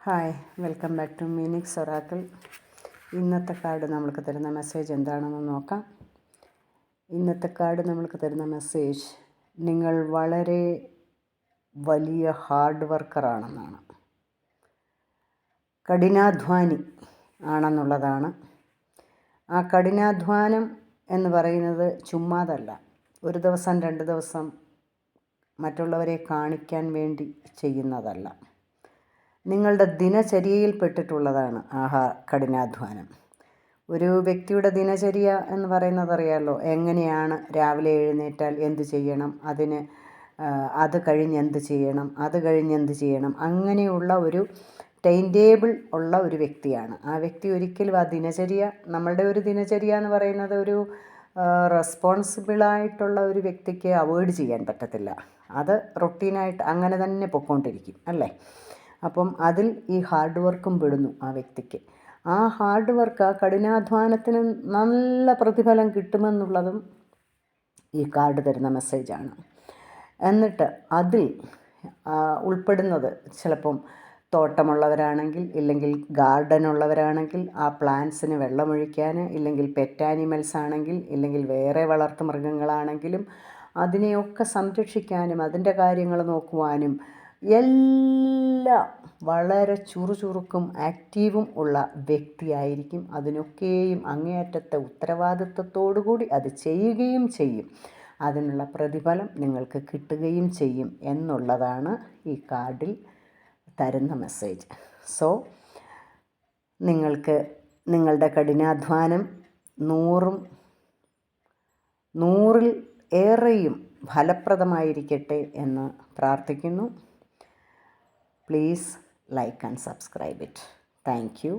Hi, welcome back to Meenix Oracle. ഇന്നത്തെ card നമ്മൾക്ക് തരുന്ന മെസ്സേജ് എന്താണെന്ന് നോക്കാം. ഇന്നത്തെ കാർഡ് നമ്മൾക്ക് തരുന്ന മെസ്സേജ് നിങ്ങൾ വളരെ വലിയ ഹാർഡ് വർക്കറാണെന്നാണ്, കഠിനാധ്വാനി ആണെന്നുള്ളതാണ്. ആ കഠിനാധ്വാനം എന്ന് പറയുന്നത് ചുമ്മാതല്ല, ഒരു ദിവസം 2 ദിവസം മറ്റുള്ളവരെ കാണിക്കാൻ വേണ്ടി ചെയ്യുന്നതല്ല. നിങ്ങളുടെ ദിനചര്യയിൽപ്പെട്ടിട്ടുള്ളതാണ് കഠിനാധ്വാനം. ഒരു വ്യക്തിയുടെ ദിനചര്യ എന്ന് പറയുന്നത് അറിയാമല്ലോ. എങ്ങനെയാണ് രാവിലെ എഴുന്നേറ്റാൽ എന്ത് ചെയ്യണം, അത് കഴിഞ്ഞ് എന്ത് ചെയ്യണം, അത് കഴിഞ്ഞ് എന്ത് ചെയ്യണം, അങ്ങനെയുള്ള ഒരു ടൈം ടേബിൾ ഉള്ള ഒരു വ്യക്തിയാണ് ആ വ്യക്തി. ഒരിക്കലും ആ ദിനചര്യ, നമ്മളുടെ ഒരു ദിനചര്യ എന്ന് പറയുന്നത് ഒരു റെസ്പോൺസിബിളായിട്ടുള്ള ഒരു വ്യക്തിക്ക് അവോയ്ഡ് ചെയ്യാൻ പറ്റത്തില്ല. അത് റൊട്ടീനായിട്ട് അങ്ങനെ തന്നെ പൊയ്ക്കൊണ്ടിരിക്കും അല്ലേ. അപ്പം അതിൽ ഈ ഹാർഡ് വർക്കും പെടുന്നു ആ വ്യക്തിക്ക്. ആ ഹാർഡ് വർക്ക്, ആ കഠിനാധ്വാനത്തിന് നല്ല പ്രതിഫലം കിട്ടുമെന്നുള്ളതും ഈ കാർഡ് തരുന്ന മെസ്സേജാണ്. എന്നിട്ട് അതിൽ ഉൾപ്പെടുന്നത് ചിലപ്പം തോട്ടമുള്ളവരാണെങ്കിൽ, ഇല്ലെങ്കിൽ ഗാർഡൻ ഉള്ളവരാണെങ്കിൽ ആ പ്ലാന്റ്സിന് വെള്ളമൊഴിക്കാൻ, ഇല്ലെങ്കിൽ പെറ്റ് ആനിമൽസ് ആണെങ്കിൽ, ഇല്ലെങ്കിൽ വേറെ വളർത്തു മൃഗങ്ങളാണെങ്കിലും അതിനെയൊക്കെ സംരക്ഷിക്കാനും അതിൻ്റെ കാര്യങ്ങൾ നോക്കുവാനും എല്ലാം വളരെ ചുറുചുറുക്കും ആക്റ്റീവും ഉള്ള വ്യക്തിയായിരിക്കും. അതിനൊക്കെയും അങ്ങേയറ്റത്തെ ഉത്തരവാദിത്വത്തോടു കൂടി അത് ചെയ്യുകയും ചെയ്യും. അതിനുള്ള പ്രതിഫലം നിങ്ങൾക്ക് കിട്ടുകയും ചെയ്യും എന്നുള്ളതാണ് ഈ കാർഡിൽ തരുന്ന മെസ്സേജ്. സോ നിങ്ങൾക്ക് നിങ്ങളുടെ കഠിനാധ്വാനം 100-ൽ ഏറെയും ഫലപ്രദമായിരിക്കട്ടെ എന്ന് പ്രാർത്ഥിക്കുന്നു. Please like and subscribe it. Thank you.